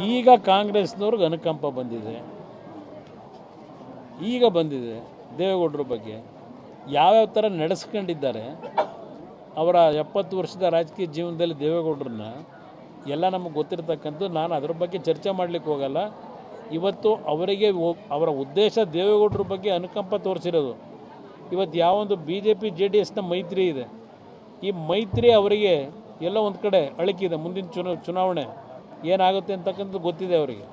ಈಗ ಕಾಂಗ್ರೆಸ್ನವ್ರಿಗೆ ಅನುಕಂಪ ಬಂದಿದೆ, ಈಗ ಬಂದಿದೆ ದೇವೇಗೌಡರ ಬಗ್ಗೆ ಯಾವ್ಯಾವ ಥರ ನಡೆಸ್ಕೊಂಡಿದ್ದಾರೆ. ಅವರ 70 ವರ್ಷದ ರಾಜಕೀಯ ಜೀವನದಲ್ಲಿ ದೇವೇಗೌಡರನ್ನ ಎಲ್ಲ ನಮಗೆ ಗೊತ್ತಿರ್ತಕ್ಕಂಥದ್ದು. ನಾನು ಅದರ ಬಗ್ಗೆ ಚರ್ಚೆ ಮಾಡಲಿಕ್ಕೆ ಹೋಗಲ್ಲ. ಇವತ್ತು ಅವರಿಗೆ ಅವರ ಉದ್ದೇಶ ದೇವೇಗೌಡರ ಬಗ್ಗೆ ಅನುಕಂಪ ತೋರಿಸಿರೋದು. ಇವತ್ತು ಯಾವೊಂದು BJP JDS ಮೈತ್ರಿ ಇದೆ, ಈ ಮೈತ್ರಿ ಅವರಿಗೆ ಎಲ್ಲ ಒಂದು ಕಡೆ ಅಳಕಿದೆ. ಮುಂದಿನ ಚುನಾವಣೆ ಏನಾಗುತ್ತೆ ಅಂತಕ್ಕಂಥದ್ದು ಗೊತ್ತಿದೆ ಅವರಿಗೆ.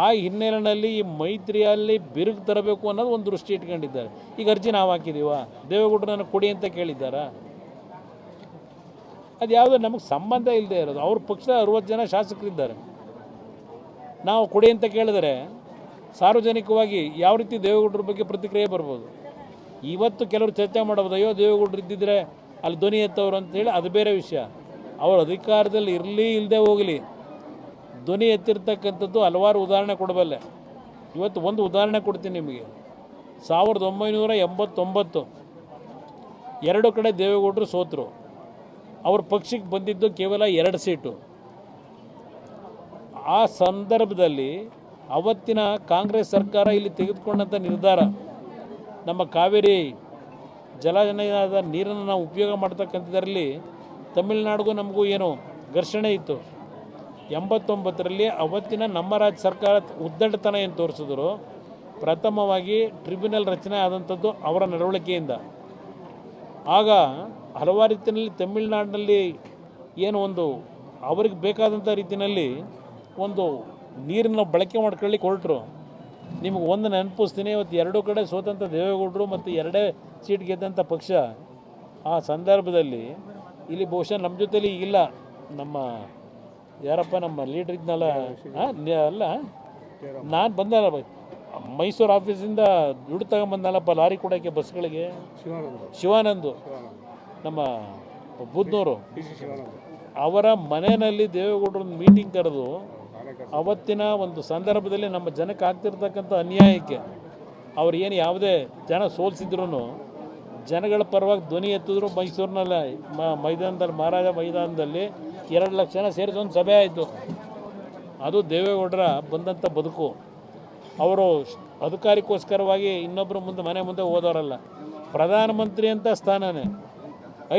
ಆ ಹಿನ್ನೆಲೆಯಲ್ಲಿ ಈ ಮೈತ್ರಿಯಲ್ಲಿ ಬಿರುಕು ತರಬೇಕು ಅನ್ನೋದು ಒಂದು ದೃಷ್ಟಿ ಇಟ್ಕೊಂಡಿದ್ದಾರೆ. ಈಗ ಅರ್ಜಿ ನಾವು ಹಾಕಿದ್ದೀವ, ದೇವೇಗೌಡರನ್ನು ಕೊಡಿ ಅಂತ ಕೇಳಿದ್ದಾರಾ? ಅದು ಯಾವುದೋ ನಮಗೆ ಸಂಬಂಧ ಇಲ್ಲದೆ ಇರೋದು. ಅವ್ರ ಪಕ್ಷದ 60 ಜನ ಶಾಸಕರಿದ್ದಾರೆ. ನಾವು ಕೊಡಿ ಅಂತ ಕೇಳಿದರೆ ಸಾರ್ವಜನಿಕವಾಗಿ ಯಾವ ರೀತಿ ದೇವೇಗೌಡರ ಬಗ್ಗೆ ಪ್ರತಿಕ್ರಿಯೆ ಬರ್ಬೋದು. ಇವತ್ತು ಕೆಲವರು ಚರ್ಚೆ ಮಾಡ್ಬೋದು, ಅಯ್ಯೋ ದೇವೇಗೌಡರು ಇದ್ದಿದ್ರೆ ಅಲ್ಲಿ ಧ್ವನಿ ಎತ್ತವರು ಅಂತೇಳಿ, ಅದು ಬೇರೆ ವಿಷಯ. ಅವರು ಅಧಿಕಾರದಲ್ಲಿ ಇರಲಿ ಇಲ್ಲದೆ ಹೋಗಲಿ, ಧ್ವನಿ ಎತ್ತಿರ್ತಕ್ಕಂಥದ್ದು ಹಲವಾರು ಉದಾಹರಣೆ ಕೊಡಬಲ್ಲೆ. ಇವತ್ತು ಒಂದು ಉದಾಹರಣೆ ಕೊಡ್ತೀನಿ ನಿಮಗೆ. 1989 ಎರಡು ಕಡೆ ದೇವೇಗೌಡರು ಸೋತರು. ಅವ್ರ ಪಕ್ಷಕ್ಕೆ ಬಂದಿದ್ದು ಕೇವಲ 2 ಸೀಟು. ಆ ಸಂದರ್ಭದಲ್ಲಿ ಅವತ್ತಿನ ಕಾಂಗ್ರೆಸ್ ಸರ್ಕಾರ ಇಲ್ಲಿ ತೆಗೆದುಕೊಂಡಂಥ ನಿರ್ಧಾರ, ನಮ್ಮ ಕಾವೇರಿ ಜಲಾನಯನದ ನೀರನ್ನು ನಾವು ಉಪಯೋಗ ಮಾಡ್ತಕ್ಕಂಥದ್ರಲ್ಲಿ ತಮಿಳುನಾಡಿಗೂ ನಮಗೂ ಏನೋ ಘರ್ಷಣೆ ಇತ್ತು. 89ರಲ್ಲಿ ಅವತ್ತಿನ ನಮ್ಮ ರಾಜ್ಯ ಸರ್ಕಾರ ಉದ್ದಟತನ ಏನು ತೋರಿಸಿದ್ರು, ಪ್ರಥಮವಾಗಿ ಟ್ರಿಬ್ಯುನಲ್ ರಚನೆ ಆದಂಥದ್ದು ಅವರ ನಡವಳಿಕೆಯಿಂದ. ಆಗ ಹಲವಾರು ರೀತಿಯಲ್ಲಿ ತಮಿಳುನಾಡಿನಲ್ಲಿ ಏನು ಒಂದು ಅವ್ರಿಗೆ ಬೇಕಾದಂಥ ರೀತಿಯಲ್ಲಿ ಒಂದು ನೀರನ್ನು ಬಳಕೆ ಮಾಡ್ಕೊಳ್ಳಿಕ್ಕೆ ಹೊರಟರು. ನಿಮಗೆ ಒಂದು ನೆನಪಿಸ್ತೀನಿ, ಇವತ್ತು 2 ಕಡೆ ಸೋತಂಥ ದೇವೇಗೌಡರು ಮತ್ತು 2 ಸೀಟ್ ಗೆದ್ದಂಥ ಪಕ್ಷ. ಆ ಸಂದರ್ಭದಲ್ಲಿ ಇಲ್ಲಿ ಬಹುಶಃ ನಮ್ಮ ಜೊತೆಲಿ ಇಲ್ಲ, ನಮ್ಮ ಯಾರಪ್ಪ ನಮ್ಮ ಲೀಡ್ರ್ ಇದ್ನಲ್ಲ, ಅಲ್ಲ ನಾನು ಬಂದಲ್ಲ ಮೈಸೂರು ಆಫೀಸಿಂದ ದುಡ್ಡು ತಗೊಂಬಂದಲ್ಲಪ್ಪ ಲಾರಿ ಕೊಡೋಕ್ಕೆ ಬಸ್ಗಳಿಗೆ, ಶಿವಾನಂದು ನಮ್ಮ ಬುದ್ನೂರು, ಅವರ ಮನೆಯಲ್ಲಿ ದೇವೇಗೌಡರ ಮೀಟಿಂಗ್ ಕರೆದು ಅವತ್ತಿನ ಒಂದು ಸಂದರ್ಭದಲ್ಲಿ ನಮ್ಮ ಜನಕ್ಕೆ ಆಗ್ತಿರ್ತಕ್ಕಂಥ ಅನ್ಯಾಯಕ್ಕೆ ಅವ್ರು ಏನು ಯಾವುದೇ ಜನ ಸೋಲಿಸಿದ್ರು ಜನಗಳ ಪರವಾಗಿ ಧ್ವನಿ ಎತ್ತಿದ್ರು. ಮೈಸೂರಿನಲ್ಲಿ ಮೈದಾನದಲ್ಲಿ, ಮಹಾರಾಜ ಮೈದಾನದಲ್ಲಿ 2 ಲಕ್ಷ ಜನ ಸೇರಿಸಿ ಒಂದು ಸಭೆ ಆಯಿತು. ಅದು ದೇವೇಗೌಡರ ಬಂದಂಥ ಬದುಕು. ಅವರು ಅಧಿಕಾರಕ್ಕೋಸ್ಕರವಾಗಿ ಇನ್ನೊಬ್ಬರು ಮನೆ ಮುಂದೆ ಹೋದವರಲ್ಲ. ಪ್ರಧಾನಮಂತ್ರಿ ಅಂತ ಸ್ಥಾನನೇ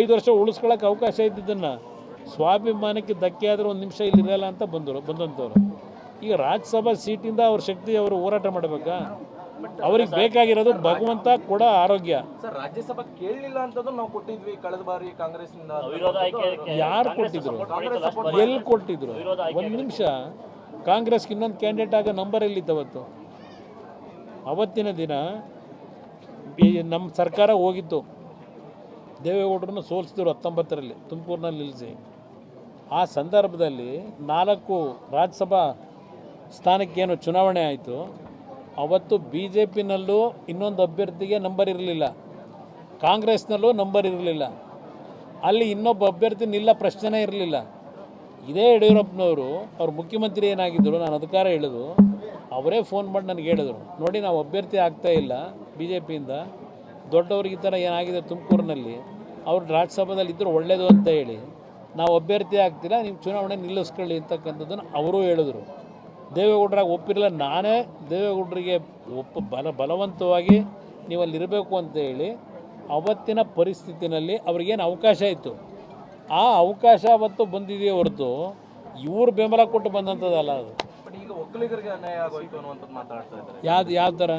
5 ವರ್ಷ ಉಳಿಸ್ಕೊಳ್ಳೋಕೆ ಅವಕಾಶ ಇದ್ದಿದ್ದನ್ನು ಸ್ವಾಭಿಮಾನಕ್ಕೆ ಧಕ್ಕೆ ಆದರೆ 1 ನಿಮಿಷ ಇಲ್ಲಿರಲ್ಲ ಅಂತ ಬಂದಂಥವ್ರು. ಈಗ ರಾಜ್ಯಸಭಾ ಸೀಟಿಂದ ಅವ್ರ ಶಕ್ತಿ ಅವರು ಹೋರಾಟ ಮಾಡಬೇಕಾ? ಅವ್ರಿಗೆ ಬೇಕಾಗಿರೋದು ಭಗವಂತ ಕೂಡ ಆರೋಗ್ಯ. ರಾಜ್ಯಸಭಾ ಕೇಳಲಿಲ್ಲ ಅಂತದ್ದು ನಾವು ಕೊಟ್ಟಿದ್ವಿ ಕಳೆದ ಬಾರಿ ಕಾಂಗ್ರೆಸ್ನಿಂದ. ಯಾರು ಕೊಟ್ಟಿದ್ರು? ಎಲ್ಲಿ ಕೊಟ್ಟಿದ್ರು? 1 ನಿಮಿಷ. ಕಾಂಗ್ರೆಸ್ಗೆ ಇನ್ನೊಂದು ಕ್ಯಾಂಡಿಡೇಟ್ ಆಗ ನಂಬರ್ ಎಲ್ಲಿತ್ತವತ್ತು? ಅವತ್ತಿನ ದಿನ ನಮ್ಮ ಸರ್ಕಾರ ಹೋಗಿತ್ತು, ದೇವೇಗೌಡರನ್ನು ಸೋಲಿಸಿದ್ರು 19ರಲ್ಲಿ ತುಮಕೂರಿನಲ್ಲಿ ನಿಲ್ಲಿಸಿ. ಆ ಸಂದರ್ಭದಲ್ಲಿ 4 ರಾಜ್ಯಸಭಾ ಸ್ಥಾನಕ್ಕೇನು ಚುನಾವಣೆ ಆಯಿತು. ಅವತ್ತು BJPನಲ್ಲೂ ಇನ್ನೊಂದು ಅಭ್ಯರ್ಥಿಗೆ ನಂಬರ್ ಇರಲಿಲ್ಲ, ಕಾಂಗ್ರೆಸ್ನಲ್ಲೂ ನಂಬರ್ ಇರಲಿಲ್ಲ. ಅಲ್ಲಿ ಇನ್ನೊಬ್ಬ ಅಭ್ಯರ್ಥಿ ನಿಲ್ಲ ಪ್ರಶ್ನೆನೇ ಇರಲಿಲ್ಲ. ಇದೇ ಯಡಿಯೂರಪ್ಪನವರು ಅವ್ರ ಮುಖ್ಯಮಂತ್ರಿ ಏನಾಗಿದ್ದರು, ನಾನು ಅಧಿಕಾರ ಹೇಳಿದ್ರು, ಅವರೇ ಫೋನ್ ಮಾಡಿ ನನಗೆ ಹೇಳಿದ್ರು, ನೋಡಿ ನಾವು ಅಭ್ಯರ್ಥಿ ಆಗ್ತಾ ಇಲ್ಲ BJPಯಿಂದ, ದೊಡ್ಡವ್ರಿಗೆ ಈ ಥರ ಏನಾಗಿದೆ ತುಮಕೂರಿನಲ್ಲಿ, ಅವ್ರು ರಾಜ್ಯಸಭಾದಲ್ಲಿ ಇದ್ದರೂ ಒಳ್ಳೆಯದು ಅಂತ ಹೇಳಿ ನಾವು ಅಭ್ಯರ್ಥಿ ಆಗ್ತಿಲ್ಲ, ನೀವು ಚುನಾವಣೆ ನಿಲ್ಲಿಸ್ಕೊಳ್ಳಿ ಅಂತಕ್ಕಂಥದ್ದನ್ನು ಅವರೂ ಹೇಳಿದ್ರು. ದೇವೇಗೌಡರಾಗ ಒಪ್ಪಿರಲಿಲ್ಲ. ನಾನೇ ದೇವೇಗೌಡರಿಗೆ ಬಲವಂತವಾಗಿ ನೀವು ಅಲ್ಲಿರಬೇಕು ಅಂತ ಹೇಳಿ ಅವತ್ತಿನ ಪರಿಸ್ಥಿತಿನಲ್ಲಿ ಅವ್ರಿಗೇನು ಅವಕಾಶ ಇತ್ತು, ಆ ಅವಕಾಶ ಅವತ್ತು ಬಂದಿದೆಯೇ ಹೊರತು ಇವ್ರು ಬೆಂಬಲ ಕೊಟ್ಟು ಬಂದಂಥದ್ದಲ್ಲ. ಅದು ಈಗ ಒಕ್ಕಲಿಗರಿಗೆ ಅನ್ಯಾಯ ಆಗೋಯ್ತು ಅನ್ನುವಂಥದ್ದು ಮಾತಾಡ್ತಾ ಇದ್ದಾರೆ. ಯಾವ ಥರ?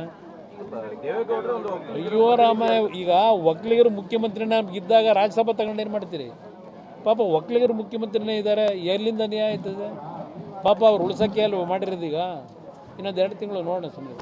ಅಯ್ಯೋ ರಾಮ, ಈಗ ಒಕ್ಕಲಿಗರು ಮುಖ್ಯಮಂತ್ರಿನ ಇದ್ದಾಗ ರಾಜ್ಯಸಭಾ ತಗೊಂಡು ಏನು ಮಾಡ್ತೀರಿ? ಪಾಪ ಒಕ್ಕಲಿಗರು ಮುಖ್ಯಮಂತ್ರಿನೇ ಇದ್ದಾರೆ, ಎಲ್ಲಿಂದ ನ್ಯಾಯ ಆಯ್ತದೆ? ಪಾಪ ಅವ್ರು ಉಳ್ಸೋಕ್ಕೆ ಅಲ್ವ ಮಾಡಿರೋದೀಗ. ಇನ್ನೊಂದು 2 ತಿಂಗಳು ನೋಡೋಣ ಸುಮ್ಮನೆ.